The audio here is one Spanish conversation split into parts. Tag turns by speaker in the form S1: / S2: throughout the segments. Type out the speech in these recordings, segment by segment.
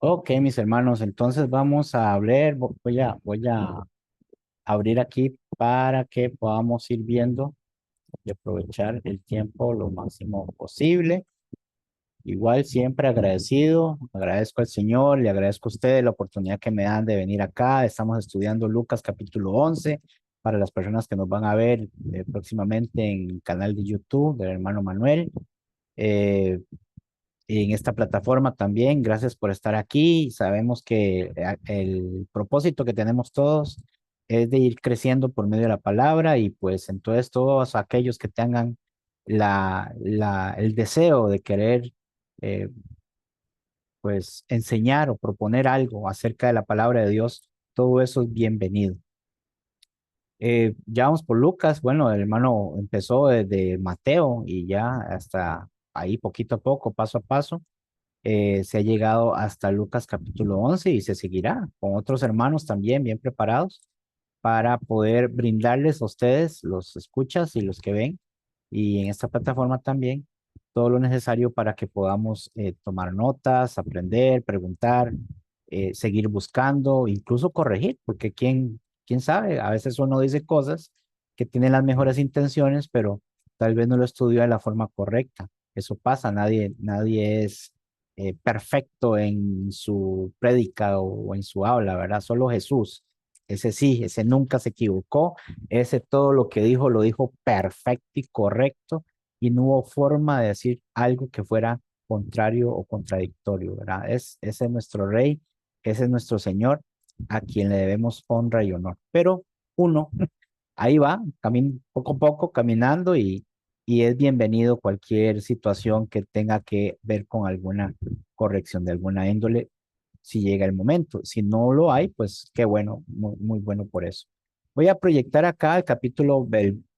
S1: Ok, mis hermanos, entonces vamos a hablar, voy a abrir aquí para que podamos ir viendo y aprovechar el tiempo lo máximo posible. Igual siempre agradecido, agradezco al Señor, le agradezco a ustedes la oportunidad que me dan de venir acá. Estamos estudiando Lucas capítulo 11 para las personas que nos van a ver próximamente en el canal de YouTube del hermano Manuel. Eh, en esta plataforma también. Gracias por estar aquí. Sabemos que el propósito que tenemos todos es de ir creciendo por medio de la palabra y pues entonces todos aquellos que tengan el deseo de querer eh, pues enseñar o proponer algo acerca de la palabra de Dios, todo eso es bienvenido. Ya vamos por Lucas, bueno, el hermano empezó desde Mateo y ya hasta ahí poquito a poco, paso a paso se ha llegado hasta Lucas capítulo 11 y se seguirá con otros hermanos también bien preparados para poder brindarles a ustedes, los escuchas y los que ven, y en esta plataforma también, todo lo necesario para que podamos tomar notas, aprender, preguntar, seguir buscando, incluso corregir, porque quién sabe, a veces uno dice cosas que tienen las mejores intenciones, pero tal vez no lo estudió de la forma correcta. Eso pasa, nadie es perfecto en su prédica o en su habla, ¿verdad? Solo Jesús. Ese sí, ese nunca se equivocó, ese todo lo que dijo lo dijo perfecto y correcto y no hubo forma de decir algo que fuera contrario o contradictorio, ¿verdad? Ese es nuestro rey, ese es nuestro Señor, a quien le debemos honra y honor. Pero uno, ahí va, poco a poco, caminando y es bienvenido cualquier situación que tenga que ver con alguna corrección de alguna índole si llega el momento. Si no lo hay, pues qué bueno, muy bueno por eso. Voy a proyectar acá el capítulo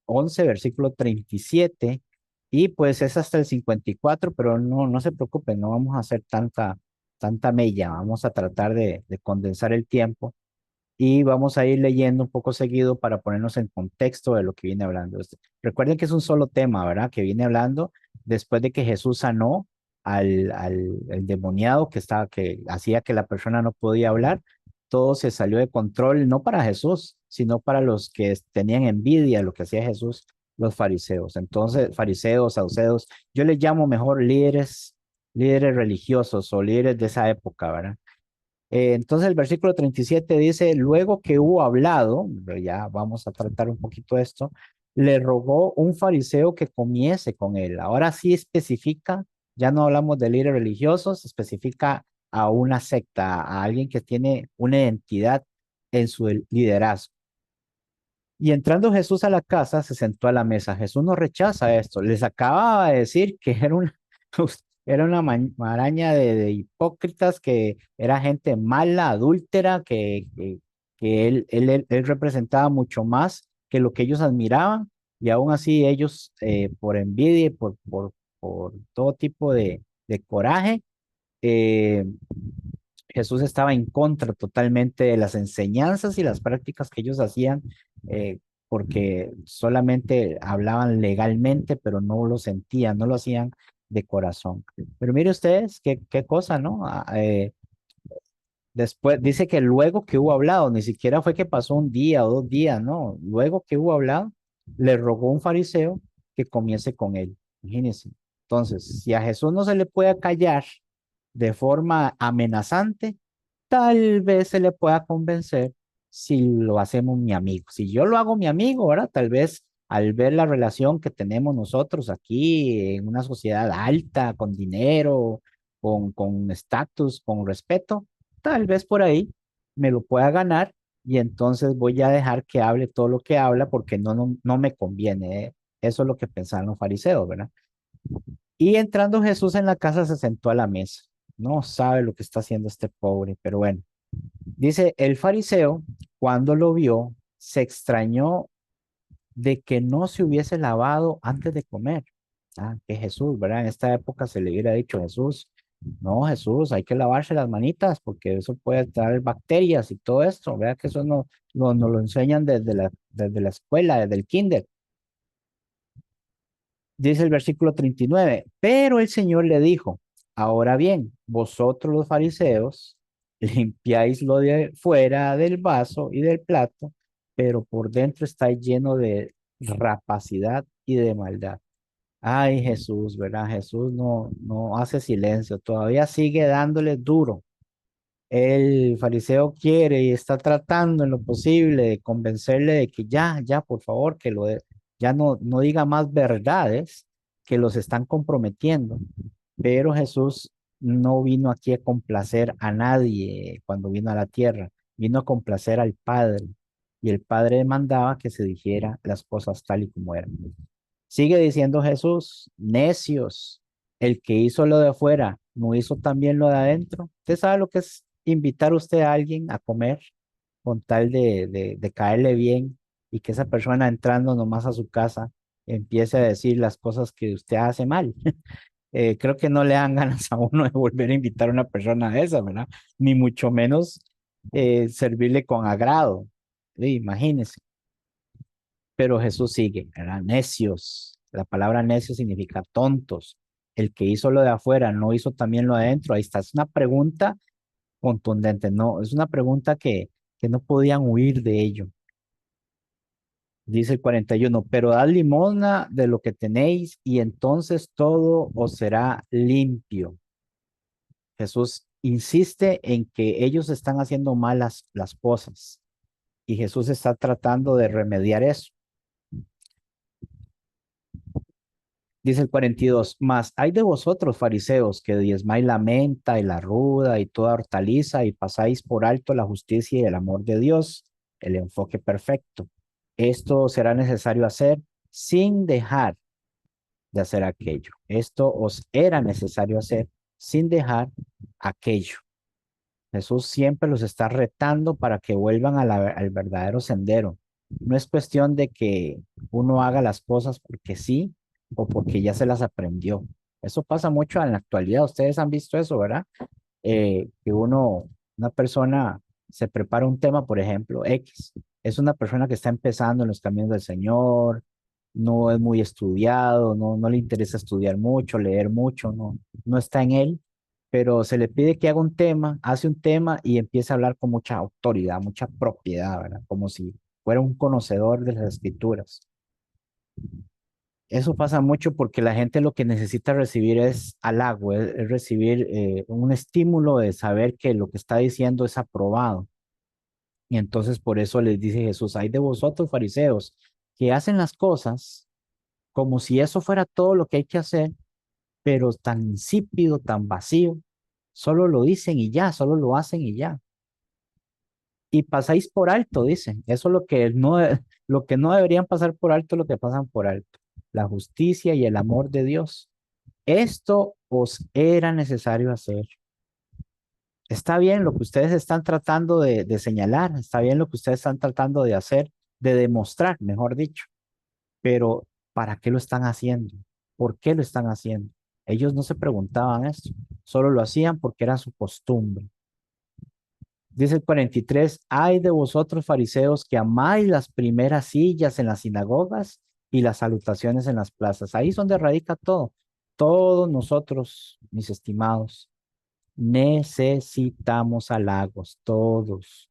S1: 11, versículo 37, y pues es hasta el 54, pero no se preocupen, no vamos a hacer tanta mella, vamos a tratar de condensar el tiempo y vamos a ir leyendo un poco seguido para ponernos en contexto de lo que viene hablando. Recuerden que es un solo tema, ¿verdad? Que viene hablando después de que Jesús sanó al endemoniado que hacía que la persona no podía hablar. Todo se salió de control, no para Jesús, sino para los que tenían envidia de lo que hacía Jesús, los fariseos. Entonces, fariseos, saduceos, yo les llamo mejor líderes religiosos o líderes de esa época, ¿verdad? Entonces el versículo 37 dice, luego que hubo hablado, pero ya vamos a tratar un poquito esto, le rogó un fariseo que comiese con él. Ahora sí especifica, ya no hablamos de líderes religiosos, especifica a una secta, a alguien que tiene una identidad en su liderazgo. Y entrando Jesús a la casa, se sentó a la mesa. Jesús no rechaza esto. Les acababa de decir que era una maraña de hipócritas, que era gente mala, adúltera, que él representaba mucho más que lo que ellos admiraban. Y aún así ellos, por envidia y por todo tipo de coraje, eh, Jesús estaba en contra totalmente de las enseñanzas y las prácticas que ellos hacían, eh, porque solamente hablaban legalmente, pero no lo sentían, no lo hacían de corazón. Pero mire ustedes, qué cosa, ¿no? Después dice que luego que hubo hablado, ni siquiera fue que pasó un día o 2 días, no, luego que hubo hablado, le rogó un fariseo que comiese con él. Imagínense. Entonces, si a Jesús no se le puede callar de forma amenazante, tal vez se le pueda convencer si lo hacemos mi amigo. Si yo lo hago mi amigo, ¿verdad? Tal vez al ver la relación que tenemos nosotros aquí en una sociedad alta, con dinero, con estatus, con respeto, tal vez por ahí me lo pueda ganar y entonces voy a dejar que hable todo lo que habla porque no me conviene. Eso es lo que pensaban los fariseos, ¿verdad? Y entrando Jesús en la casa se sentó a la mesa. No sabe lo que está haciendo este pobre, pero bueno. Dice, el fariseo, cuando lo vio, se extrañó de que no se hubiese lavado antes de comer. Ah, que Jesús, ¿verdad? En esta época se le hubiera dicho, Jesús, no, Jesús, hay que lavarse las manitas porque eso puede traer bacterias y todo esto. Vea que eso no lo enseñan desde la escuela, desde el kinder. Dice el versículo 39, pero el Señor le dijo, Ahora bien, vosotros los fariseos limpiáis lo de fuera del vaso y del plato, pero por dentro estáis lleno de rapacidad y de maldad. Ay, Jesús, ¿verdad? Jesús no hace silencio, todavía sigue dándole duro. El fariseo quiere y está tratando en lo posible de convencerle de que ya, por favor, ya no diga más verdades que los están comprometiendo. Pero Jesús no vino aquí a complacer a nadie cuando vino a la tierra, vino a complacer al Padre. Y el Padre demandaba que se dijera las cosas tal y como eran. Sigue diciendo Jesús, necios, el que hizo lo de afuera, ¿no hizo también lo de adentro? ¿Usted sabe lo que es invitar usted a alguien a comer con tal de caerle bien y que esa persona entrando nomás a su casa empiece a decir las cosas que usted hace mal? Creo que no le dan ganas a uno de volver a invitar a una persona de esa, ¿verdad? Ni mucho menos servirle con agrado. Sí, imagínese. Pero Jesús sigue, ¿verdad? Necios. La palabra necio significa tontos. El que hizo lo de afuera no hizo también lo de adentro. Ahí está. Es una pregunta contundente, no, es una pregunta que no podían huir de ello. Dice el 41, pero dad limosna de lo que tenéis y entonces todo os será limpio. Jesús insiste en que ellos están haciendo mal las cosas y Jesús está tratando de remediar eso. Dice el 42, mas hay de vosotros, fariseos, que diezmáis la menta y la ruda y toda hortaliza y pasáis por alto la justicia y el amor de Dios, el enfoque perfecto. Esto será necesario hacer sin dejar de hacer aquello. Esto os era necesario hacer sin dejar aquello. Jesús siempre los está retando para que vuelvan al verdadero sendero. No es cuestión de que uno haga las cosas porque sí o porque ya se las aprendió. Eso pasa mucho en la actualidad. Ustedes han visto eso, ¿verdad? Que una persona se prepara un tema, por ejemplo, X. Es una persona que está empezando en los caminos del Señor, no es muy estudiado, no le interesa estudiar mucho, leer mucho, no está en él, pero se le pide que haga un tema, hace un tema y empieza a hablar con mucha autoridad, mucha propiedad, ¿verdad? Como si fuera un conocedor de las escrituras. Eso pasa mucho porque la gente lo que necesita recibir es halago, es recibir un estímulo de saber que lo que está diciendo es aprobado. Y entonces por eso les dice Jesús, hay de vosotros fariseos que hacen las cosas como si eso fuera todo lo que hay que hacer, pero tan insípido, tan vacío, solo lo dicen y ya, solo lo hacen y ya. Y pasáis por alto, dicen. Eso es lo que no deberían pasar por alto, lo que pasan por alto. La justicia y el amor de Dios. Esto os era necesario hacer. Está bien lo que ustedes están tratando de señalar, está bien lo que ustedes están tratando de hacer, de demostrar, mejor dicho, pero ¿para qué lo están haciendo? ¿Por qué lo están haciendo? Ellos no se preguntaban eso, solo lo hacían porque era su costumbre. Dice el 43, ay de vosotros fariseos que amáis las primeras sillas en las sinagogas y las salutaciones en las plazas. Ahí es donde radica todo. Todos nosotros, mis estimados, necesitamos halagos, todos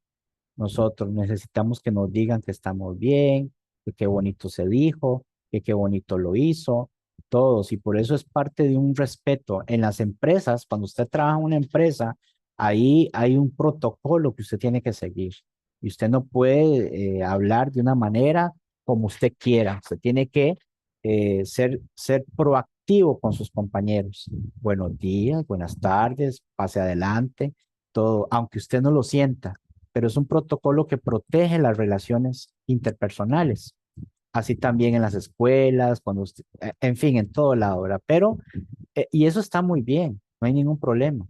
S1: nosotros necesitamos que nos digan que estamos bien, que qué bonito se dijo, que qué bonito lo hizo, todos. Y por eso es parte de un respeto. En las empresas, cuando usted trabaja en una empresa, ahí hay un protocolo que usted tiene que seguir. Y usted no puede hablar de una manera como usted quiera. Usted tiene que ser proactivo con sus compañeros. Buenos días, buenas tardes, pase adelante, todo, aunque usted no lo sienta, pero es un protocolo que protege las relaciones interpersonales. Así también en las escuelas, en fin, en todo lado, ¿verdad? Pero, y eso está muy bien, no hay ningún problema.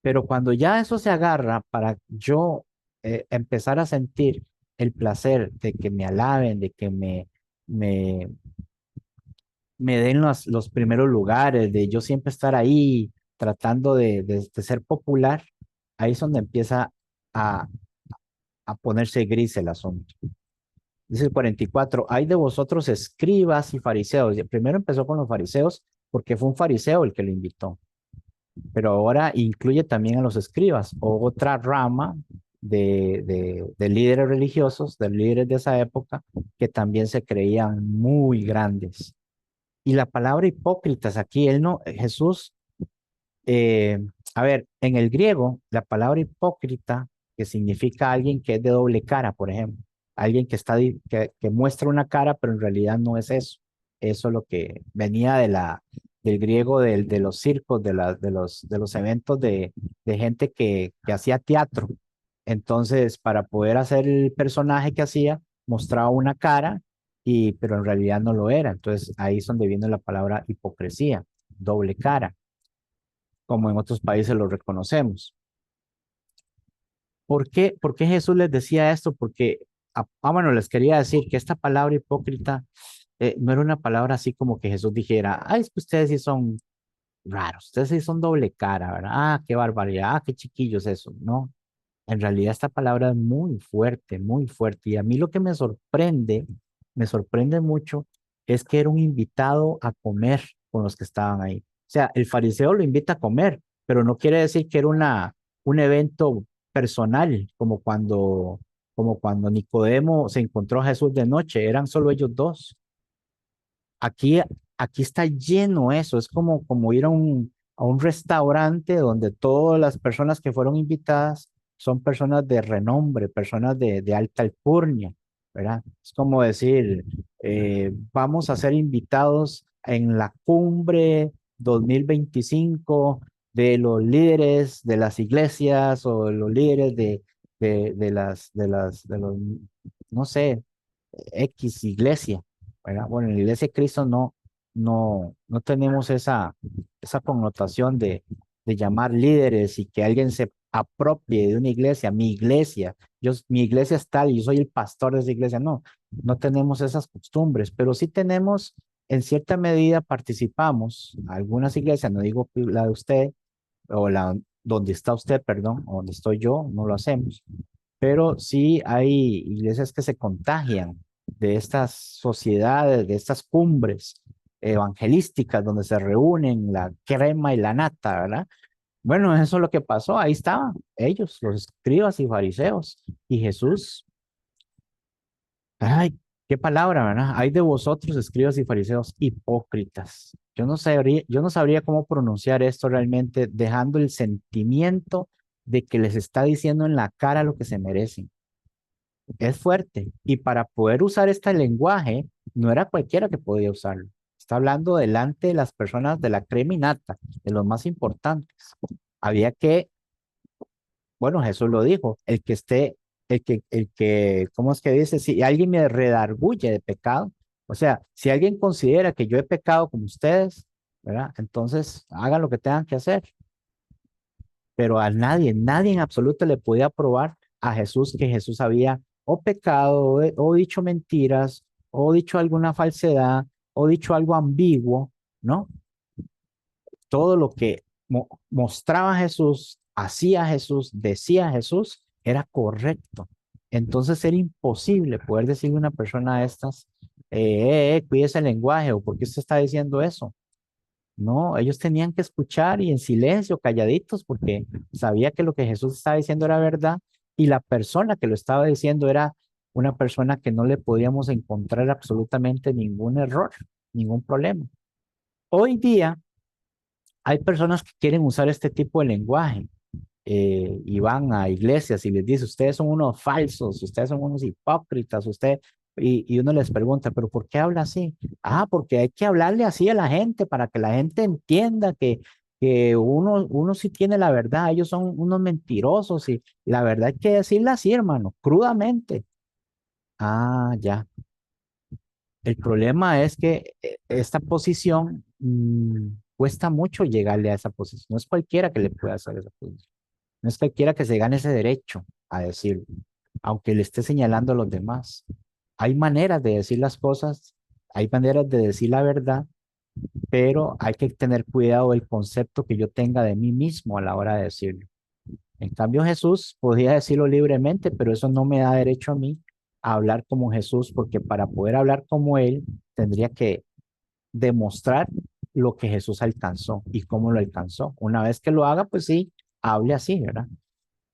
S1: Pero cuando ya eso se agarra para yo empezar a sentir el placer de que me alaben, de que me, me den los primeros lugares, de yo siempre estar ahí tratando de ser popular, ahí es donde empieza a, a ponerse gris el asunto. Dice el 44, hay de vosotros escribas y fariseos. Y primero empezó con los fariseos porque fue un fariseo el que lo invitó. pero ahora incluye también a los escribas, o otra rama de líderes religiosos, de líderes de esa época, que también se creían muy grandes. Y la palabra hipócritas aquí, él no, Jesús, eh, a ver, en el griego, la palabra hipócrita, que significa alguien que es de doble cara, por ejemplo, alguien que está, que muestra una cara, pero en realidad no es eso. Eso es lo que venía del griego de los circos, de los eventos de gente que hacía teatro. Entonces, para poder hacer el personaje que hacía, mostraba una cara, pero en realidad no lo era. Entonces, ahí es donde viene la palabra hipocresía, doble cara, como en otros países lo reconocemos. Por qué Jesús les decía esto? Porque, bueno, les quería decir que esta palabra hipócrita no era una palabra así como que Jesús dijera, ay, es que ustedes sí son raros, ustedes sí son doble cara, ¿verdad? Ah, qué barbaridad, ah, qué chiquillos eso, ¿no? En realidad esta palabra es muy fuerte. Y a mí lo que me sorprende mucho, es que era un invitado a comer con los que estaban ahí. O sea, el fariseo lo invita a comer, pero no quiere decir que era un evento personal, como cuando Nicodemo se encontró a Jesús de noche, eran solo ellos dos. Aquí, aquí está lleno eso, es como ir a un restaurante donde todas las personas que fueron invitadas son personas de renombre, personas de alta alcurnia, ¿verdad? Es como decir, vamos a ser invitados en la cumbre 2025 de los líderes de las iglesias o de los líderes de los, no sé, X iglesia, ¿verdad? Bueno, en la iglesia de Cristo no tenemos esa connotación de llamar líderes y que alguien se apropie de una iglesia, mi iglesia, mi iglesia es tal y yo soy el pastor de esa iglesia. No, no tenemos esas costumbres, pero sí tenemos, en cierta medida participamos, algunas iglesias, no digo la de usted, o la donde está usted, perdón, o donde estoy yo, no lo hacemos, pero sí hay iglesias que se contagian de estas sociedades, de estas cumbres evangelísticas donde se reúnen la crema y la nata, ¿verdad? Bueno, eso es lo que pasó, ahí estaban ellos, los escribas y fariseos, y Jesús, ay, qué palabra, ¿verdad? Hay de vosotros, escribas y fariseos, hipócritas. Yo no sabría cómo pronunciar esto realmente, dejando el sentimiento de que les está diciendo en la cara lo que se merecen. Es fuerte. Y para poder usar este lenguaje, no era cualquiera que podía usarlo. Está hablando delante de las personas de la crema y nata, de los más importantes. Había que, bueno, Jesús lo dijo, ¿cómo es que dice? Si alguien me redarguye de pecado, o sea, si alguien considera que yo he pecado como ustedes, ¿verdad? Entonces hagan lo que tengan que hacer. Pero a nadie en absoluto le podía probar a Jesús que Jesús había o pecado o dicho mentiras o dicho alguna falsedad o dicho algo ambiguo, ¿no? Todo lo que mostraba Jesús, hacía Jesús, decía Jesús, era correcto. Entonces era imposible poder decirle a una persona de estas, cuídese el lenguaje o por qué usted está diciendo eso. No, ellos tenían que escuchar y en silencio, calladitos, porque sabía que lo que Jesús estaba diciendo era verdad y la persona que lo estaba diciendo era una persona que no le podíamos encontrar absolutamente ningún error, ningún problema. Hoy día hay personas que quieren usar este tipo de lenguaje y van a iglesias y les dice, ustedes son unos falsos, ustedes son unos hipócritas, y uno les pregunta, pero ¿por qué habla así? Ah, porque hay que hablarle así a la gente para que la gente entienda que uno sí tiene la verdad, ellos son unos mentirosos y la verdad hay que decirla así, hermano, crudamente. Ah, ya. El problema es que esta posición cuesta mucho llegarle a esa posición. No es cualquiera que le pueda hacer esa posición. No es cualquiera que se gane ese derecho a decirlo, aunque le esté señalando a los demás. Hay maneras de decir las cosas, hay maneras de decir la verdad, pero hay que tener cuidado del concepto que yo tenga de mí mismo a la hora de decirlo. En cambio, Jesús podía decirlo libremente, pero eso no me da derecho a mí a hablar como Jesús, porque para poder hablar como Él, tendría que demostrar lo que Jesús alcanzó y cómo lo alcanzó. Una vez que lo haga, pues sí, hable así, ¿verdad?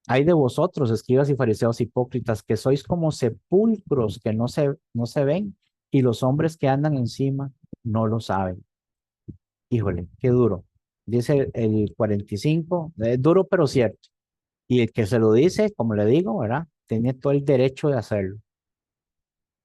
S1: Hay de vosotros, escribas y fariseos hipócritas, que sois como sepulcros que no se ven y los hombres que andan encima no lo saben. Híjole, qué duro. Dice el 45, es duro pero cierto. Y el que se lo dice, como le digo, ¿verdad? Tiene todo el derecho de hacerlo.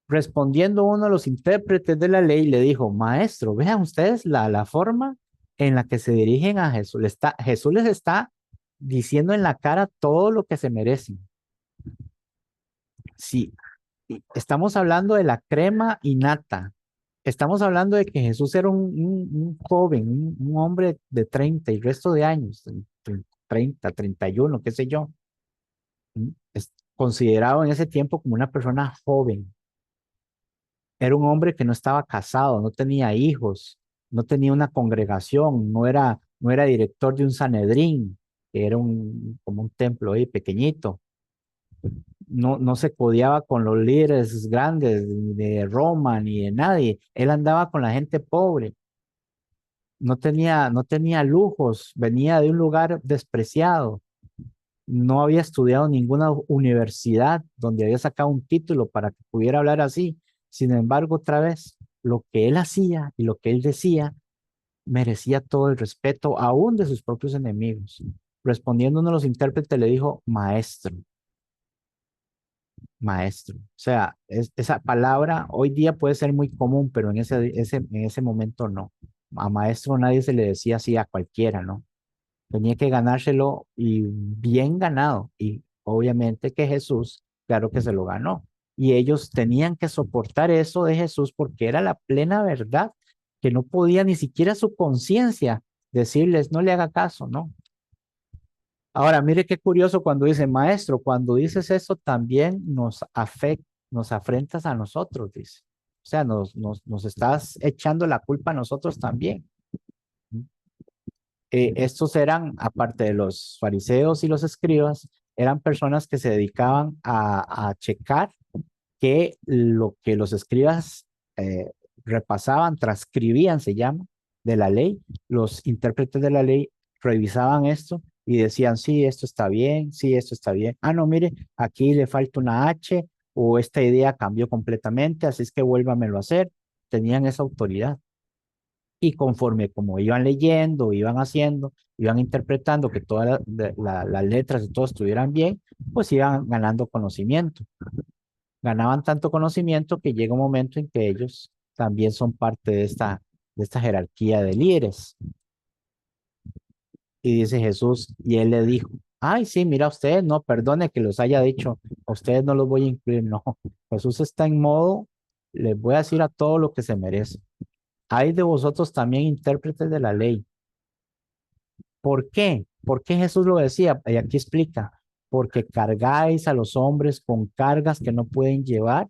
S1: Respondiendo uno de los intérpretes de la ley, le dijo, maestro, vean ustedes la forma en la que se dirigen a Jesús. Jesús les está diciendo en la cara todo lo que se merecen. Sí, estamos hablando de la crema innata. Estamos hablando de que Jesús era un joven, un hombre de 30 y resto de años, 30, 31, qué sé yo. Es considerado en ese tiempo como una persona joven. Era un hombre que no estaba casado, no tenía hijos, no tenía una congregación, no era director de un Sanedrín, que era como un templo ahí pequeñito. No se codeaba con los líderes grandes ni de Roma ni de nadie. Él andaba con la gente pobre. No tenía lujos, venía de un lugar despreciado. No había estudiado ninguna universidad donde había sacado un título para que pudiera hablar así. Sin embargo, otra vez, lo que él hacía y lo que él decía merecía todo el respeto, aún de sus propios enemigos. Respondiendo uno de los intérpretes le dijo, maestro, maestro. O sea, esa palabra hoy día puede ser muy común, pero en ese momento no. A maestro nadie se le decía así a cualquiera, ¿no? Tenía que ganárselo y bien ganado. Y obviamente que Jesús, claro que se lo ganó. Y ellos tenían que soportar eso de Jesús porque era la plena verdad, que no podía ni siquiera su conciencia decirles, no le haga caso, ¿no? Ahora, mire qué curioso cuando dice, maestro, cuando dices eso también nos afecta, nos afrentas a nosotros, dice. O sea, nos estás echando la culpa a nosotros también. Estos eran, aparte de los fariseos y los escribas, eran personas que se dedicaban a checar que lo que los escribas repasaban, transcribían, se llama, de la ley. Los intérpretes de la ley revisaban esto y decían, sí, esto está bien, sí, esto está bien. Ah, no, mire, aquí le falta una H o esta idea cambió completamente, así es que vuélvamelo a hacer. Tenían esa autoridad. Y conforme como iban leyendo, iban haciendo, iban interpretando que todas las letras y todo estuvieran bien, pues iban ganando conocimiento. Ganaban tanto conocimiento que llega un momento en que ellos también son parte de esta jerarquía de líderes. Y dice Jesús, y él le dijo, ay, sí, mira, ustedes no, perdone que los haya dicho, a ustedes no los voy a incluir, no. Jesús está en modo, les voy a decir a todo lo que se merece. Hay de vosotros también intérpretes de la ley. ¿Por qué? ¿Por qué Jesús lo decía? Y aquí explica, porque cargáis a los hombres con cargas que no pueden llevar,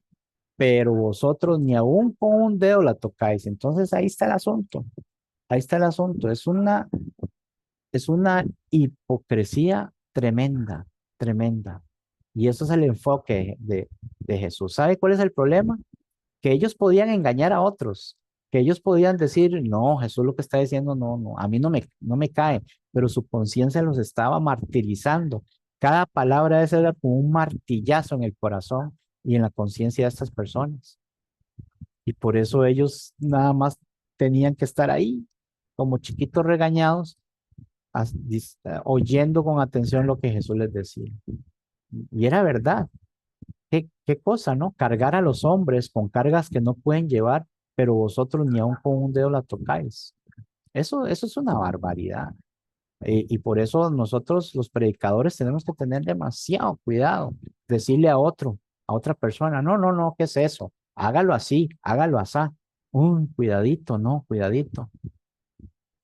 S1: pero vosotros ni aún con un dedo la tocáis. Entonces ahí está el asunto, ahí está el asunto. Es una hipocresía tremenda, tremenda. Y eso es el enfoque de Jesús. ¿Sabe cuál es el problema? Que ellos podían engañar a otros, que ellos podían decir, no, Jesús lo que está diciendo, no, no, a mí no me cae, pero su conciencia los estaba martirizando. Cada palabra de esa era como un martillazo en el corazón y en la conciencia de estas personas. Y por eso ellos nada más tenían que estar ahí, como chiquitos regañados, oyendo con atención lo que Jesús les decía. Y era verdad. Qué cosa, ¿no? Cargar a los hombres con cargas que no pueden llevar, pero vosotros ni aun con un dedo la tocáis. Eso es una barbaridad. Y por eso nosotros, los predicadores, tenemos que tener demasiado cuidado. Decirle a otro, a otra persona, no, no, no, ¿qué es eso? Hágalo así, hágalo así. Cuidadito, no, cuidadito.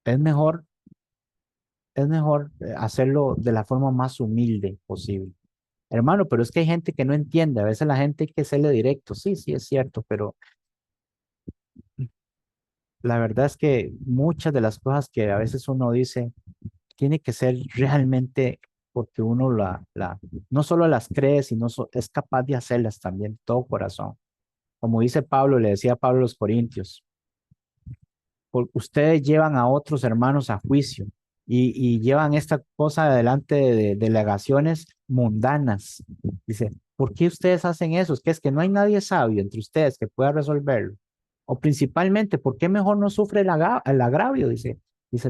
S1: Es mejor, es mejor hacerlo de la forma más humilde posible. Hermano, pero es que hay gente que no entiende. A veces la gente hay que serle directo. Sí, sí, es cierto, pero la verdad es que muchas de las cosas que a veces uno dice tiene que ser realmente porque uno no solo las cree, sino es capaz de hacerlas también, de todo corazón. Como dice Pablo, le decía Pablo a los Corintios, porque ustedes llevan a otros hermanos a juicio y llevan esta cosa adelante de delegaciones mundanas. Dice, ¿por qué ustedes hacen eso? Es que no hay nadie sabio entre ustedes que pueda resolverlo. O principalmente, ¿por qué mejor no sufre el agravio? Dice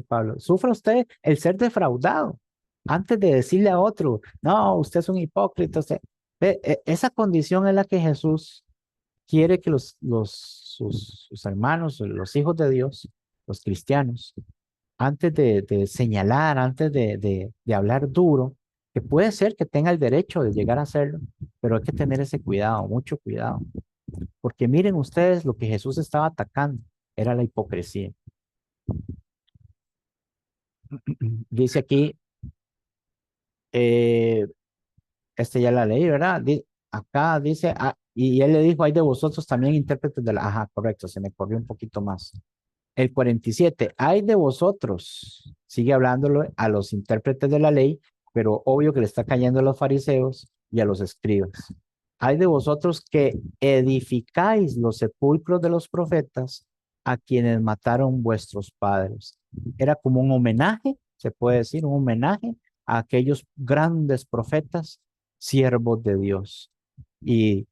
S1: Pablo. Sufra usted el ser defraudado antes de decirle a otro, no, usted es un hipócrita. Esa condición es la que Jesús quiere que sus hermanos, los hijos de Dios, los cristianos, antes de señalar, antes de hablar duro, que puede ser que tenga el derecho de llegar a hacerlo, pero hay que tener ese cuidado, mucho cuidado, porque miren ustedes lo que Jesús estaba atacando, era la hipocresía. Dice aquí, eh, ya la leí, ¿verdad? Acá dice, y él le dijo, hay de vosotros también intérpretes de la, ajá, correcto, se me corrió un poquito más. El 47, hay de vosotros, sigue hablándolo a los intérpretes de la ley, pero obvio que le está cayendo a los fariseos y a los escribas. Hay de vosotros que edificáis los sepulcros de los profetas a quienes mataron vuestros padres. Era como un homenaje, se puede decir, un homenaje a aquellos grandes profetas, siervos de Dios. Y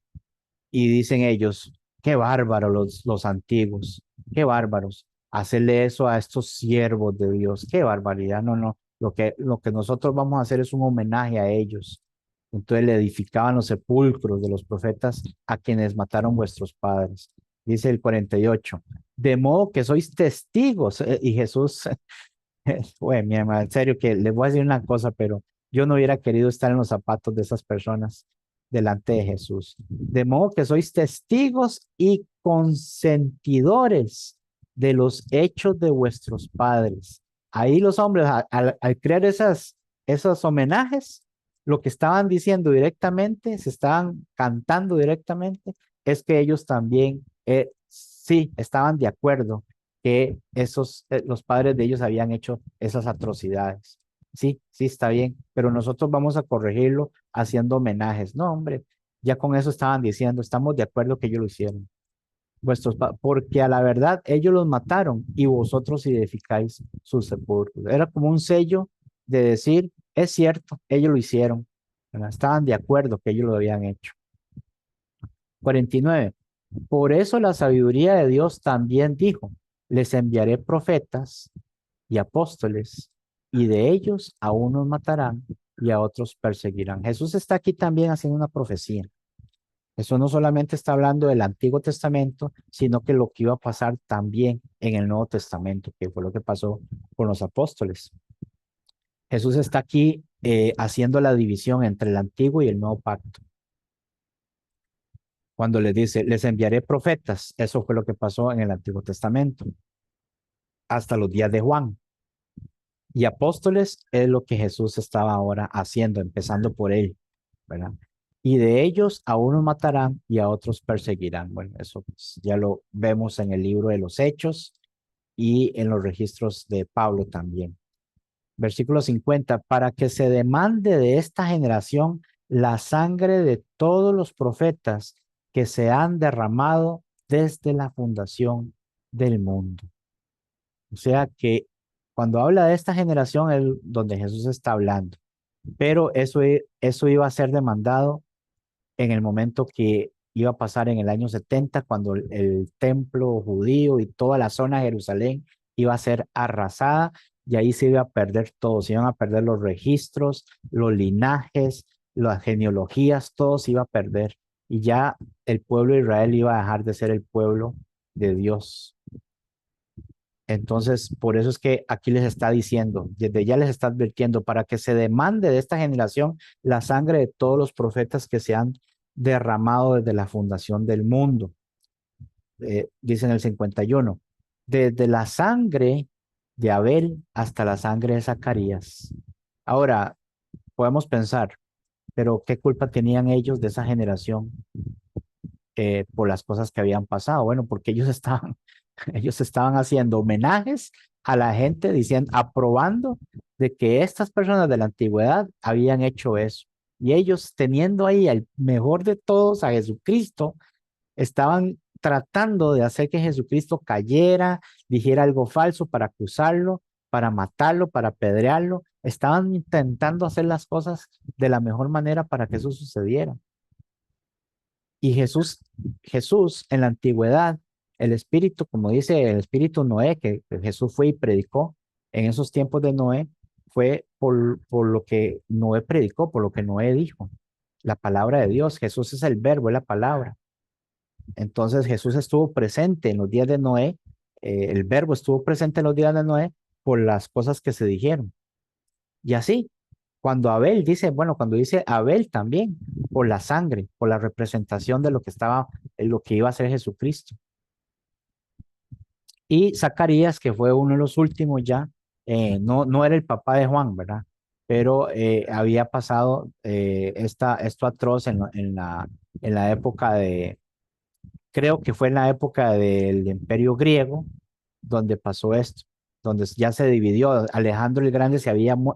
S1: y dicen ellos, qué bárbaros los antiguos, qué bárbaros, hacerle eso a estos siervos de Dios, qué barbaridad, no, no, lo que nosotros vamos a hacer es un homenaje a ellos. Entonces le edificaban los sepulcros de los profetas a quienes mataron vuestros padres. Dice el 48, de modo que sois testigos, y Jesús Güey, mi hermano, en serio que les voy a decir una cosa, pero yo no hubiera querido estar en los zapatos de esas personas delante de Jesús. De modo que sois testigos y consentidores de los hechos de vuestros padres. Ahí los hombres, al crear esos homenajes, lo que estaban diciendo directamente, se estaban cantando directamente, es que ellos también, sí, estaban de acuerdo que los padres de ellos habían hecho esas atrocidades. Sí, sí, está bien, pero nosotros vamos a corregirlo haciendo homenajes. No, hombre, ya con eso estaban diciendo, estamos de acuerdo que ellos lo hicieron. Porque a la verdad ellos los mataron y vosotros edificáis sus sepulcros. Era como un sello de decir, es cierto, ellos lo hicieron. ¿Verdad? Estaban de acuerdo que ellos lo habían hecho. 49. Por eso la sabiduría de Dios también dijo, les enviaré profetas y apóstoles, y de ellos a unos matarán y a otros perseguirán. Jesús está aquí también haciendo una profecía. Eso no solamente está hablando del Antiguo Testamento, sino que lo que iba a pasar también en el Nuevo Testamento, que fue lo que pasó con los apóstoles. Jesús está aquí haciendo la división entre el Antiguo y el Nuevo Pacto. Cuando les dice, les enviaré profetas, eso fue lo que pasó en el Antiguo Testamento, hasta los días de Juan. Y apóstoles es lo que Jesús estaba ahora haciendo, empezando por él, ¿verdad? Y de ellos a unos matarán y a otros perseguirán. Bueno, eso pues, ya lo vemos en el libro de los Hechos y en los registros de Pablo también. Versículo 50, para que se demande de esta generación la sangre de todos los profetas que se han derramado desde la fundación del mundo. O sea que cuando habla de esta generación es donde Jesús está hablando, pero eso iba a ser demandado en el momento que iba a pasar en el año 70, cuando el templo judío y toda la zona de Jerusalén iba a ser arrasada y ahí se iba a perder todo, se iban a perder los registros, los linajes, las genealogías, todo se iba a perder y ya el pueblo de Israel iba a dejar de ser el pueblo de Dios. Entonces, por eso es que aquí les está diciendo, desde ya les está advirtiendo, para que se demande de esta generación la sangre de todos los profetas que se han derramado desde la fundación del mundo. Dice en el 51, desde la sangre de Abel hasta la sangre de Zacarías. Ahora, podemos pensar, pero ¿qué culpa tenían ellos de esa generación por las cosas que habían pasado? Bueno, porque ellos estaban haciendo homenajes a la gente, diciendo, aprobando de que estas personas de la antigüedad habían hecho eso. Y ellos teniendo ahí al mejor de todos, a Jesucristo, estaban tratando de hacer que Jesucristo cayera, dijera algo falso para acusarlo, para matarlo, para apedrearlo. Estaban intentando hacer las cosas de la mejor manera para que eso sucediera. Y Jesús en la antigüedad, el espíritu, como dice el espíritu Noé, que Jesús fue y predicó en esos tiempos de Noé, fue por lo que Noé predicó, por lo que Noé dijo. La palabra de Dios, Jesús es el verbo, es la palabra. Entonces Jesús estuvo presente en los días de Noé, el verbo estuvo presente en los días de Noé por las cosas que se dijeron. Y así, cuando Abel dice, bueno, cuando dice Abel también, por la sangre, por la representación de lo que estaba, lo que iba a ser Jesucristo. Y Zacarías, que fue uno de los últimos ya, no era el papá de Juan, ¿verdad? Pero había pasado esto atroz en la época de, creo que fue en la época del Imperio griego, donde pasó esto, donde ya se dividió. Alejandro el Grande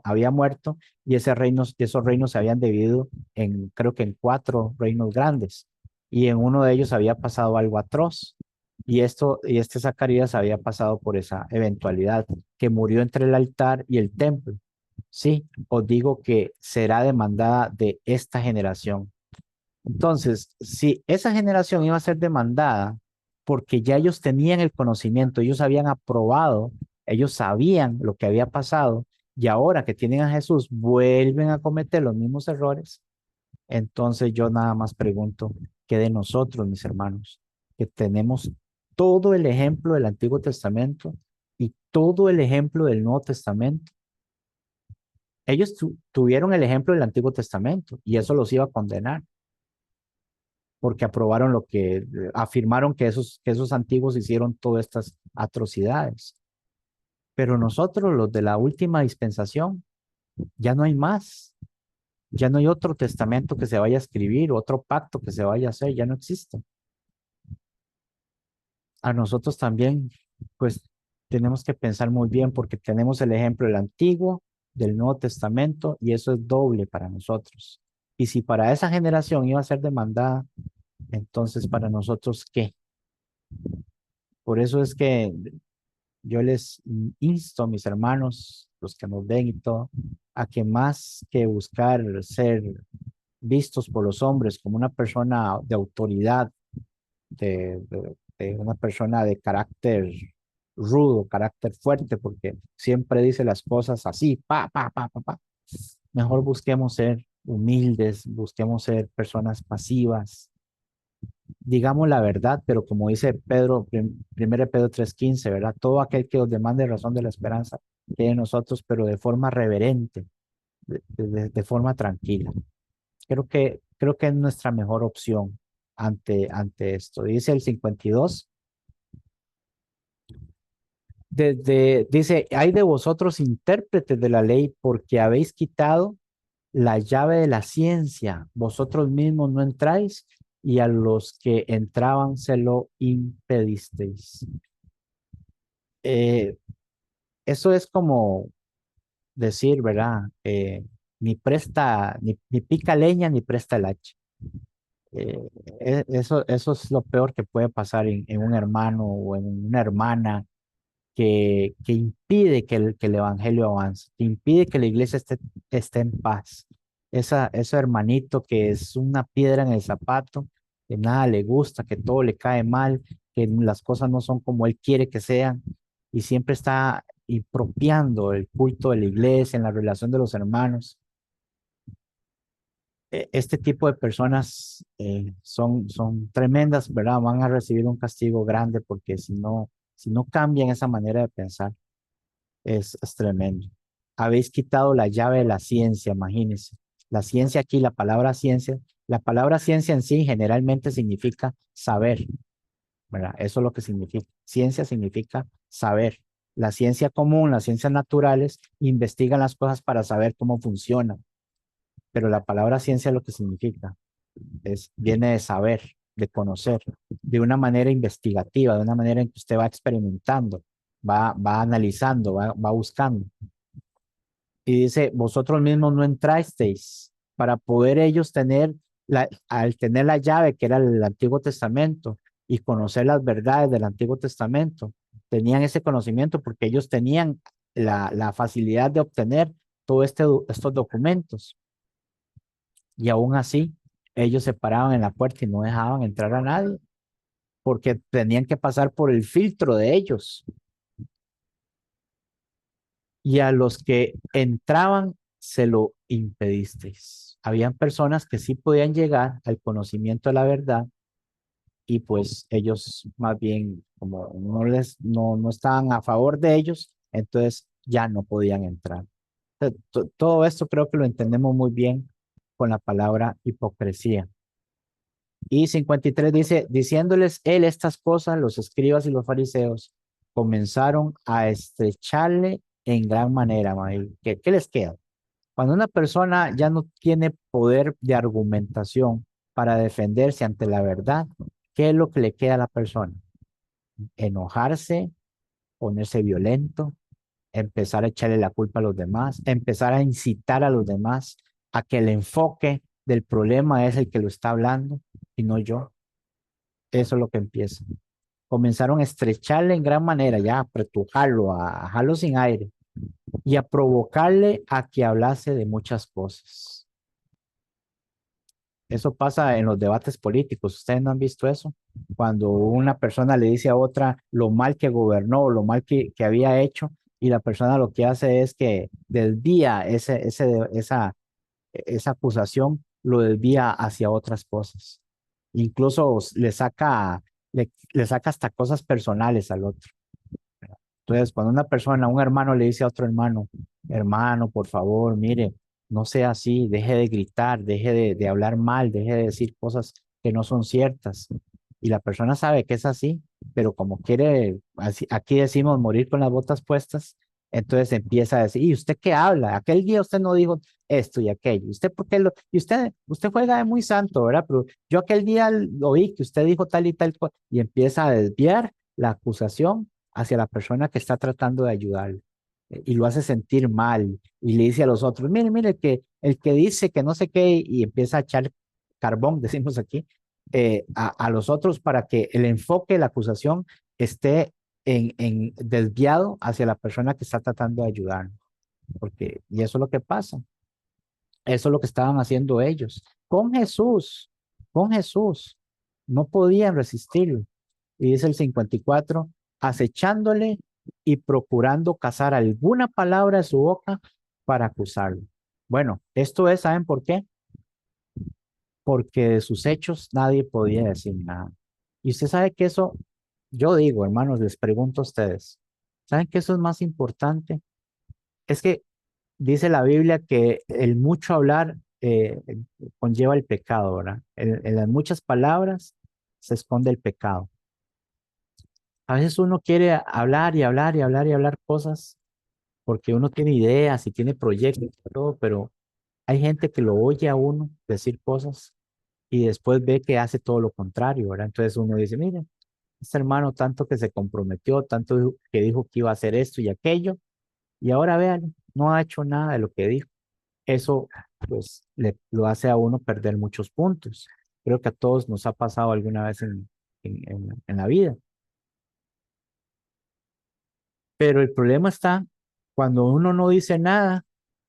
S1: había muerto y esos reinos se habían dividido en, creo que en cuatro reinos grandes. Y en uno de ellos había pasado algo atroz. Y este Zacarías había pasado por esa eventualidad, que murió entre el altar y el templo. Sí, os digo que será demandada de esta generación. Entonces, si esa generación iba a ser demandada porque ya ellos tenían el conocimiento, ellos habían aprobado, ellos sabían lo que había pasado y ahora que tienen a Jesús vuelven a cometer los mismos errores, entonces yo nada más pregunto, ¿qué de nosotros, mis hermanos? Que tenemos todo el ejemplo del Antiguo Testamento y todo el ejemplo del Nuevo Testamento. Ellos tuvieron el ejemplo del Antiguo Testamento y eso los iba a condenar porque aprobaron lo que, afirmaron que esos antiguos hicieron todas estas atrocidades. Pero nosotros, los de la última dispensación, ya no hay más, ya no hay otro testamento que se vaya a escribir, otro pacto que se vaya a hacer, ya no existe. A nosotros también, pues tenemos que pensar muy bien porque tenemos el ejemplo del Antiguo, del Nuevo Testamento y eso es doble para nosotros. Y si para esa generación iba a ser demandada, entonces para nosotros, ¿qué? Por eso es que yo les insto, mis hermanos, los que nos ven y todo, a que más que buscar ser vistos por los hombres como una persona de autoridad, de una persona de carácter rudo, carácter fuerte, porque siempre dice las cosas así, pa. Mejor busquemos ser humildes, busquemos ser personas pasivas, digamos la verdad, pero como dice Pedro, 1 Pedro 3:15, ¿verdad? Todo aquel que os demande razón de la esperanza que en nosotros, pero de forma reverente, de forma tranquila. Creo que es nuestra mejor opción ante esto. Dice el 52, dice, hay de vosotros intérpretes de la ley porque habéis quitado la llave de la ciencia, vosotros mismos no entráis y a los que entraban se lo impedisteis. Eh, Eso es como decir, ¿verdad? Ni pica leña ni presta el hacha. Eh, eso es lo peor que puede pasar en un hermano o en una hermana que impide que el evangelio avance, que impide que la iglesia esté en paz. Ese hermanito que es una piedra en el zapato, que nada le gusta, que todo le cae mal, que las cosas no son como él quiere que sean, y siempre está impropiando el culto de la iglesia, en la relación de los hermanos. Este tipo de personas son tremendas, ¿verdad? Van a recibir un castigo grande porque si no cambian esa manera de pensar, es tremendo. Habéis quitado la llave de la ciencia, imagínense. La ciencia aquí, la palabra ciencia en sí generalmente significa saber, ¿verdad? Eso es lo que significa. Ciencia significa saber. La ciencia común, las ciencias naturales, investigan las cosas para saber cómo funcionan, pero la palabra ciencia lo que significa viene de saber, de conocer, de una manera investigativa, de una manera en que usted va experimentando, va analizando, va buscando. Y dice, vosotros mismos no entrasteis para poder ellos tener, al tener la llave que era el Antiguo Testamento, y conocer las verdades del Antiguo Testamento. Tenían ese conocimiento porque ellos tenían la facilidad de obtener todos estos documentos. Y aún así, ellos se paraban en la puerta y no dejaban entrar a nadie porque tenían que pasar por el filtro de ellos. Y a los que entraban se lo impedisteis. Habían personas que sí podían llegar al conocimiento de la verdad y pues ellos más bien como no estaban a favor de ellos, entonces ya no podían entrar. Todo esto creo que lo entendemos muy bien con la palabra hipocresía. Y 53 dice, diciéndoles él estas cosas, los escribas y los fariseos comenzaron a estrecharle en gran manera. ¿Qué les queda? Cuando una persona ya no tiene poder de argumentación para defenderse ante la verdad, ¿qué es lo que le queda a la persona? Enojarse, ponerse violento, empezar a echarle la culpa a los demás, empezar a incitar a los demás a que el enfoque del problema es el que lo está hablando y no yo. Eso es lo que empieza. Comenzaron a estrecharle en gran manera, ya a apretujarlo, a dejarlo sin aire y a provocarle a que hablase de muchas cosas. Eso pasa en los debates políticos. ¿Ustedes no han visto eso? Cuando una persona le dice a otra lo mal que gobernó, lo mal que había hecho, y la persona lo que hace es que desvía esa acusación, lo desvía hacia otras cosas. Incluso le saca hasta cosas personales al otro. Entonces, cuando una persona, un hermano le dice a otro hermano, hermano, por favor, mire, no sea así, deje de gritar, deje de hablar mal, deje de decir cosas que no son ciertas. Y la persona sabe que es así, pero como quiere, aquí decimos morir con las botas puestas, entonces empieza a decir, ¿y usted qué habla? Aquel día usted no dijo esto y aquello. ¿Usted por qué y usted juega de muy santo, ¿verdad? Pero yo aquel día oí que usted dijo tal y tal cosa, y empieza a desviar la acusación hacia la persona que está tratando de ayudarle y lo hace sentir mal y le dice a los otros, mire, mire, que el que dice que no sé qué y empieza a echar carbón, decimos aquí, a los otros para que el enfoque de la acusación esté en desviado hacia la persona que está tratando de ayudar. Porque, y eso es lo que pasa. Eso es lo que estaban haciendo ellos. Con Jesús, no podían resistirlo. Y dice el 54, acechándole y procurando cazar alguna palabra de su boca para acusarlo. Bueno, esto es, ¿saben por qué? Porque de sus hechos nadie podía decir nada. Y usted sabe que eso, yo digo, hermanos, les pregunto a ustedes, ¿saben que eso es más importante? Es que dice la Biblia que el mucho hablar conlleva el pecado, ¿verdad? En las muchas palabras se esconde el pecado. A veces uno quiere hablar y hablar y hablar y hablar cosas porque uno tiene ideas y tiene proyectos y todo, pero hay gente que lo oye a uno decir cosas y después ve que hace todo lo contrario, ¿verdad? Entonces uno dice, mire, este hermano tanto que se comprometió, tanto que dijo que iba a hacer esto y aquello, y ahora vean, no ha hecho nada de lo que dijo. Eso pues lo hace a uno perder muchos puntos. Creo que a todos nos ha pasado alguna vez en la vida. Pero el problema está cuando uno no dice nada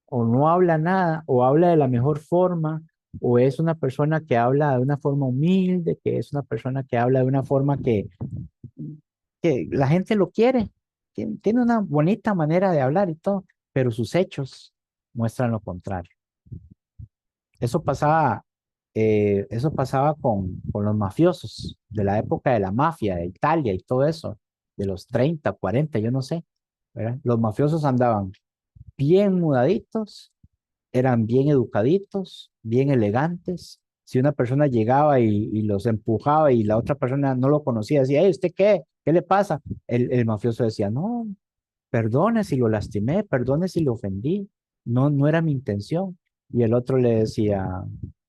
S1: o no habla nada o habla de la mejor forma o es una persona que habla de una forma humilde, que es una persona que habla de una forma que la gente lo quiere. Tiene una bonita manera de hablar y todo, pero sus hechos muestran lo contrario. Eso pasaba, eso pasaba con los mafiosos de la época de la mafia, de Italia y todo eso, de los 30 40 yo no sé, ¿verdad? Los mafiosos andaban bien mudaditos, eran bien educaditos, bien elegantes. Si una persona llegaba y los empujaba y la otra persona no lo conocía, decía, hey, ¿usted qué? ¿Qué le pasa? El mafioso decía, no, perdone si lo lastimé, perdone si lo ofendí, no era mi intención. Y el otro le decía,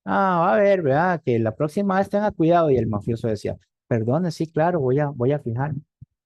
S1: va a ver, ¿verdad? Que la próxima vez tenga cuidado. Y el mafioso decía, perdone, sí, claro, voy a fijar.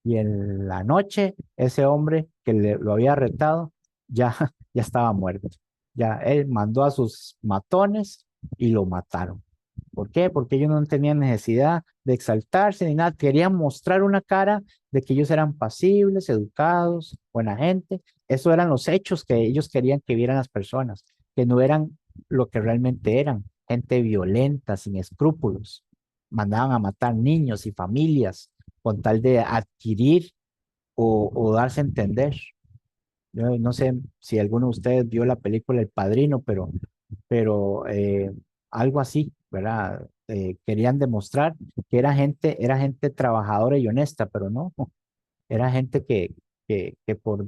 S1: Y en la noche, ese hombre que lo había retado ya, ya estaba muerto. Ya él mandó a sus matones y lo mataron. ¿Por qué? Porque ellos no tenían necesidad de exaltarse ni nada, querían mostrar una cara de que ellos eran pasibles, educados, buena gente. Eso eran los hechos que ellos querían que vieran las personas, que no eran lo que realmente eran, gente violenta, sin escrúpulos. Mandaban a matar niños y familias con tal de adquirir o darse a entender. Yo no sé si alguno de ustedes vio la película El Padrino, pero algo así, ¿verdad? Querían demostrar que era gente trabajadora y honesta, pero no, era gente que por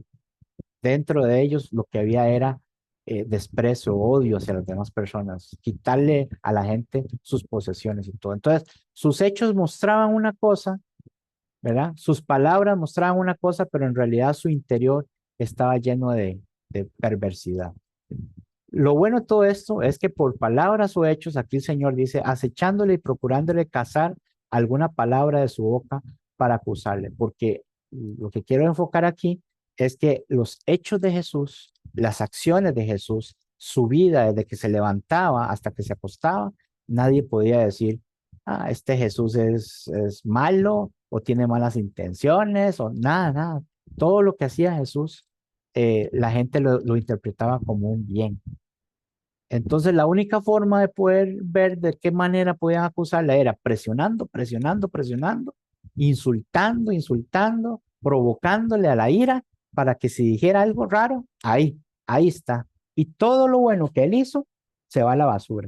S1: dentro de ellos lo que había era desprecio, odio hacia las demás personas, quitarle a la gente sus posesiones y todo. Entonces, sus hechos mostraban una cosa, ¿verdad? Sus palabras mostraban una cosa, pero en realidad su interior estaba lleno de perversidad. Lo bueno de todo esto es que por palabras o hechos, aquí el Señor dice, acechándole y procurándole cazar alguna palabra de su boca para acusarle, porque lo que quiero enfocar aquí es que los hechos de Jesús, las acciones de Jesús, su vida desde que se levantaba hasta que se acostaba, nadie podía decir, ah, este Jesús es malo o tiene malas intenciones o nada, nada. Todo lo que hacía Jesús, la gente lo interpretaba como un bien. Entonces, la única forma de poder ver de qué manera podían acusarla era presionando, presionando, presionando, insultando, insultando, provocándole a la ira para que si dijera algo raro, ahí está. Y todo lo bueno que él hizo se va a la basura.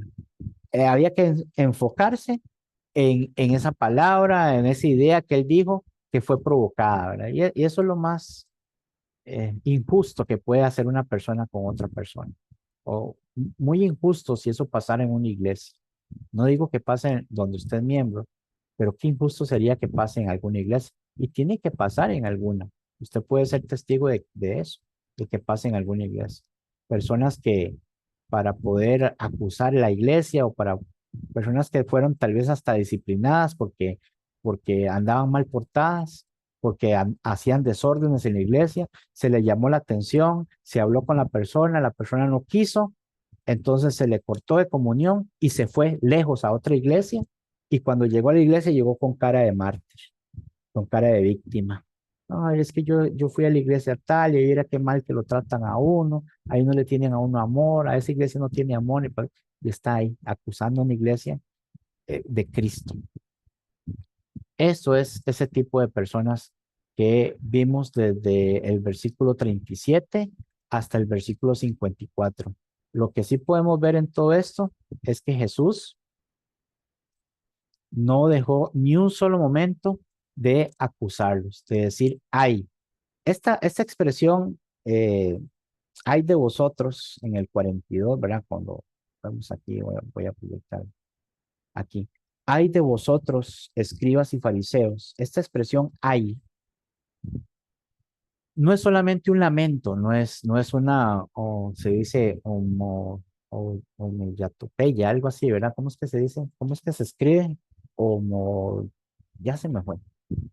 S1: Había que enfocarse en esa palabra, en esa idea que él dijo que fue provocada, ¿verdad? Y eso es lo más injusto que puede hacer una persona con otra persona. O muy injusto si eso pasara en una iglesia. No digo que pase donde usted es miembro, pero qué injusto sería que pase en alguna iglesia. Y tiene que pasar en alguna. Usted puede ser testigo de eso, de que pase en alguna iglesia. Personas que para poder acusar la iglesia o para personas que fueron tal vez hasta disciplinadas porque andaban mal portadas, porque hacían desórdenes en la iglesia, se le llamó la atención, se habló con la persona no quiso, entonces se le cortó de comunión y se fue lejos a otra iglesia y cuando llegó a la iglesia llegó con cara de mártir, con cara de víctima. Ay, es que yo fui a la iglesia tal y ahí era qué mal que lo tratan a uno, ahí no le tienen a uno amor, a esa iglesia no tiene amor y está ahí acusando a una iglesia de Cristo. Eso es ese tipo de personas que vimos desde el versículo 37 hasta el versículo 54. Lo que sí podemos ver en todo esto es que Jesús no dejó ni un solo momento de acusarlos, de decir, ay, esta expresión, ay de vosotros en el 42, ¿verdad? Cuando vamos aquí, voy a proyectar aquí. Ay de vosotros, escribas y fariseos. Esta expresión ay no es solamente un lamento, no es una, o se dice homilatopeya, algo así, ¿verdad? ¿Cómo es que se dice? ¿Cómo es que se escribe? Homo, ya se me fue.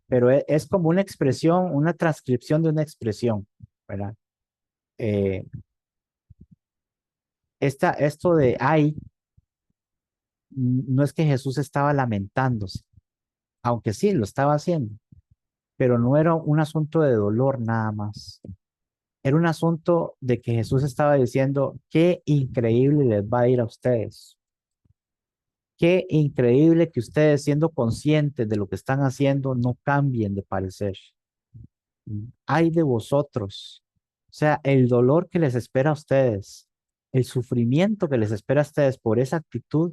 S1: Pero es como una expresión, una transcripción de una expresión, ¿verdad? Eh, esto de ay, no es que Jesús estaba lamentándose, aunque sí lo estaba haciendo, pero no era un asunto de dolor nada más. Era un asunto de que Jesús estaba diciendo, qué increíble les va a ir a ustedes. Qué increíble que ustedes, siendo conscientes de lo que están haciendo, no cambien de parecer. Ay de vosotros. O sea, el dolor que les espera a ustedes, el sufrimiento que les espera a ustedes por esa actitud,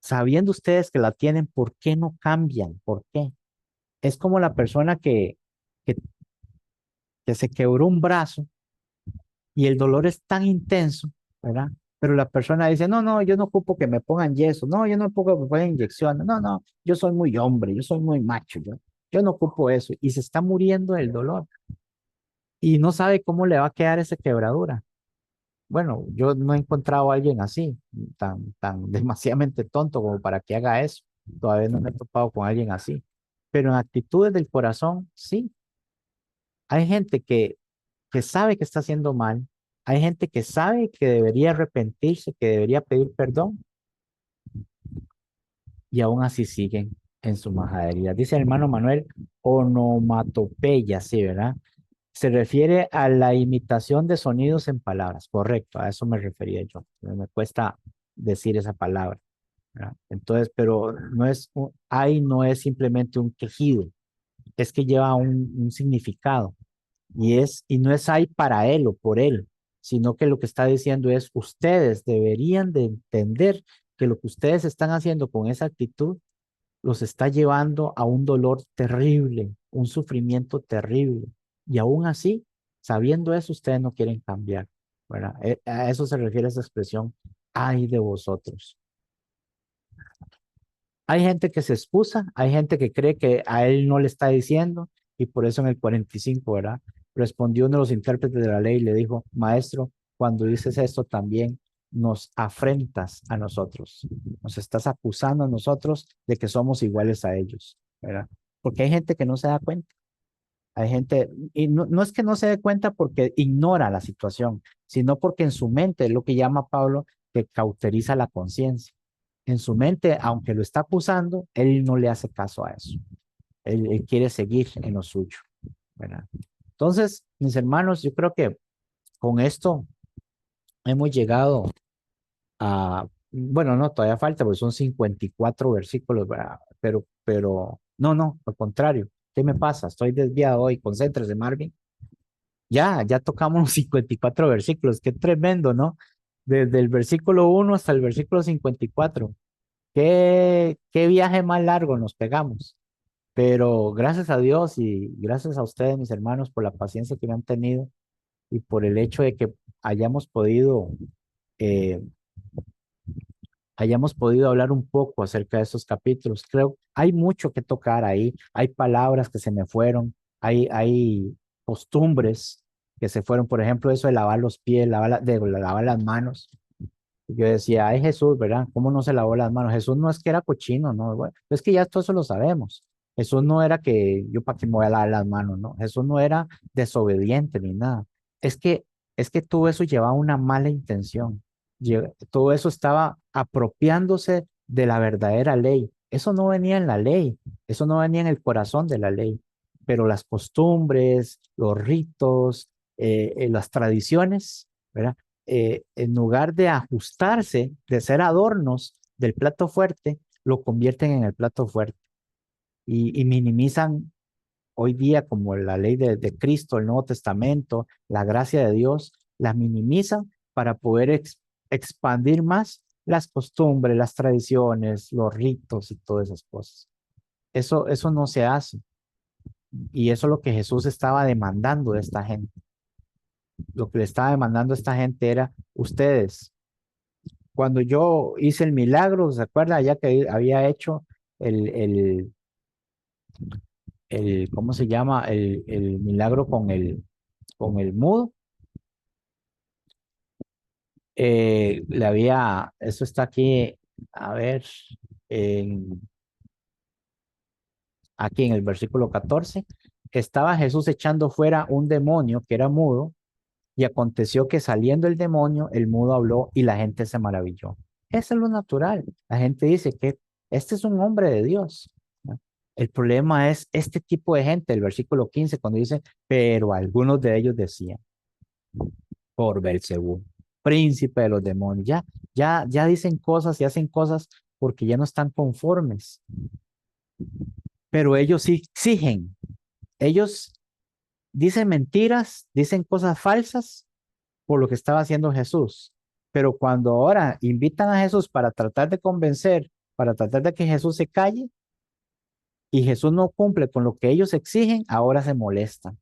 S1: sabiendo ustedes que la tienen, ¿por qué no cambian? ¿Por qué? Es como la persona que, que se quebró un brazo y el dolor es tan intenso, ¿verdad? Pero la persona dice, no, no, yo no ocupo que me pongan yeso, no, yo no ocupo que me pongan inyecciones, no, no, yo soy muy hombre, yo soy muy macho, yo no ocupo eso. Y se está muriendo del dolor y no sabe cómo le va a quedar esa quebradura. Bueno, yo no he encontrado a alguien así, tan demasiadamente tonto como para que haga eso. Todavía no me he topado con alguien así. Pero en actitudes del corazón, sí. Hay gente que sabe que está haciendo mal. Hay gente que sabe que debería arrepentirse, que debería pedir perdón, y aún así siguen en su majadería. Dice el hermano Manuel, onomatopeya, sí, ¿verdad? Se refiere a la imitación de sonidos en palabras, correcto, a eso me refería yo. Me cuesta decir esa palabra, ¿verdad? Entonces, pero no es, ay, no es simplemente un quejido, es que lleva un significado y no es ay para él o por él, sino que lo que está diciendo es ustedes deberían de entender que lo que ustedes están haciendo con esa actitud los está llevando a un dolor terrible, un sufrimiento terrible. Y aún así, sabiendo eso, ustedes no quieren cambiar, ¿verdad? A eso se refiere esa expresión, ay de vosotros. Hay gente que se excusa, hay gente que cree que a él no le está diciendo, y por eso en el 45, ¿verdad? Respondió uno de los intérpretes de la ley y le dijo, maestro, cuando dices esto también nos afrentas a nosotros, nos estás acusando a nosotros de que somos iguales a ellos, ¿verdad? Porque hay gente que no se da cuenta, hay gente, y no es que no se dé cuenta porque ignora la situación, sino porque en su mente es lo que llama Pablo que cauteriza la conciencia. En su mente, aunque lo está acusando, él no le hace caso a eso. Él quiere seguir en lo suyo, ¿verdad? Entonces, mis hermanos, yo creo que con esto hemos llegado a, bueno, no, todavía falta, porque son 54 versículos, ¿verdad? No, al contrario. ¿Qué me pasa? Estoy desviado hoy. Concéntrese, Marvin. Ya tocamos los 54 versículos. Qué tremendo, ¿no? Desde el versículo 1 hasta el versículo 54. Qué viaje más largo nos pegamos. Pero gracias a Dios y gracias a ustedes, mis hermanos, por la paciencia que me han tenido y por el hecho de que hayamos podido, eh, hayamos podido hablar un poco acerca de estos capítulos. Creo hay mucho que tocar ahí. Hay palabras que se me fueron, hay costumbres que se fueron. Por ejemplo, eso de lavar los pies, lavar las manos. Yo decía, ay Jesús, ¿verdad? ¿Cómo no se lavó las manos? Jesús no es que era cochino, ¿no? Bueno, es que ya todo eso lo sabemos. Jesús no era que yo para qué me voy a lavar las manos, ¿no? Jesús no era desobediente ni nada. Es que, es que todo eso llevaba una mala intención. Todo eso estaba apropiándose de la verdadera ley. Eso no venía en la ley, eso no venía en el corazón de la ley. Pero las costumbres, los ritos, las tradiciones, ¿verdad? En lugar de ajustarse, de ser adornos del plato fuerte, lo convierten en el plato fuerte y minimizan hoy día como la ley de Cristo, el Nuevo Testamento, la gracia de Dios, la minimizan para poder expandir más las costumbres, las tradiciones, los ritos y todas esas cosas. Eso no se hace. Y eso es lo que Jesús estaba demandando de esta gente. Lo que le estaba demandando a esta gente era, ustedes, cuando yo hice el milagro, ¿se acuerda? Ya que había hecho el, el, ¿cómo se llama? El milagro con el mudo. Eso está aquí, a ver, en, aquí en el versículo 14. Estaba Jesús echando fuera un demonio que era mudo. Y aconteció que saliendo el demonio, el mudo habló y la gente se maravilló. Eso es lo natural. La gente dice que este es un hombre de Dios, ¿no? El problema es este tipo de gente, el versículo 15, cuando dice, pero algunos de ellos decían, por Belcebú, príncipe de los demonios. Ya dicen cosas y hacen cosas porque ya no están conformes, pero ellos sí exigen. Ellos dicen mentiras, dicen cosas falsas por lo que estaba haciendo Jesús. Pero cuando ahora invitan a Jesús para tratar de convencer, para tratar de que Jesús se calle y Jesús no cumple con lo que ellos exigen, ahora se molestan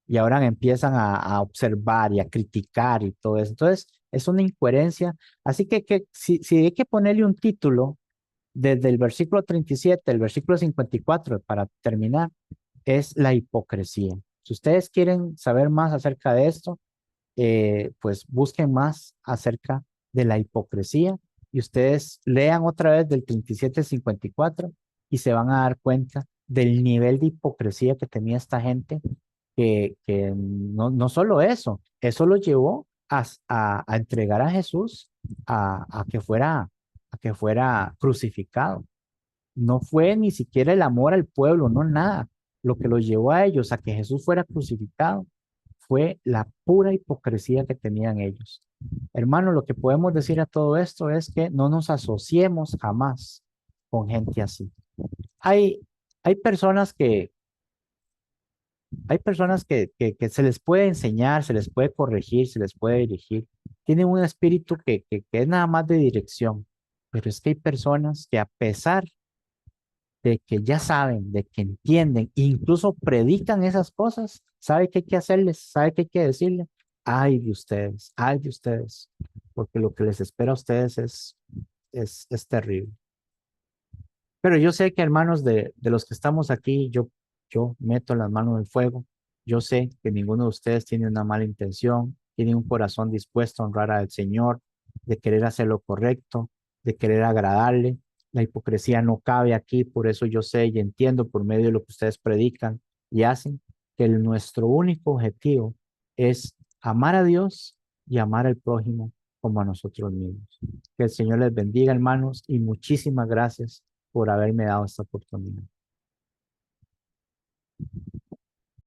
S1: y ahora empiezan a observar y a criticar y todo eso. Entonces, es una incoherencia. Así que si hay que ponerle un título desde el versículo 37, el versículo 54, para terminar, es la hipocresía. Si ustedes quieren saber más acerca de esto, pues busquen más acerca de la hipocresía y ustedes lean otra vez del 37 al 54 y se van a dar cuenta del nivel de hipocresía que tenía esta gente, que no solo eso lo llevó a entregar a Jesús a que fuera crucificado. No fue ni siquiera el amor al pueblo, no nada. Lo que los llevó a ellos a que Jesús fuera crucificado fue la pura hipocresía que tenían ellos. Hermano, lo que podemos decir a todo esto es que no nos asociemos jamás con gente así. Hay, hay personas que, hay personas que se les puede enseñar, se les puede corregir, se les puede dirigir. Tienen un espíritu que es nada más de dirección. Pero es que hay personas que a pesar de que ya saben, de que entienden, incluso predican esas cosas, sabe qué hay que hacerles, sabe qué hay que decirles. Ay de ustedes, porque lo que les espera a ustedes es terrible. Pero yo sé que hermanos de los que estamos aquí, yo meto las manos en el fuego. Yo sé que ninguno de ustedes tiene una mala intención, tiene un corazón dispuesto a honrar al Señor, de querer hacer lo correcto, de querer agradarle. La hipocresía no cabe aquí, por eso yo sé y entiendo por medio de lo que ustedes predican y hacen, que nuestro único objetivo es amar a Dios y amar al prójimo como a nosotros mismos. Que el Señor les bendiga, hermanos, y muchísimas gracias por haberme dado esta oportunidad.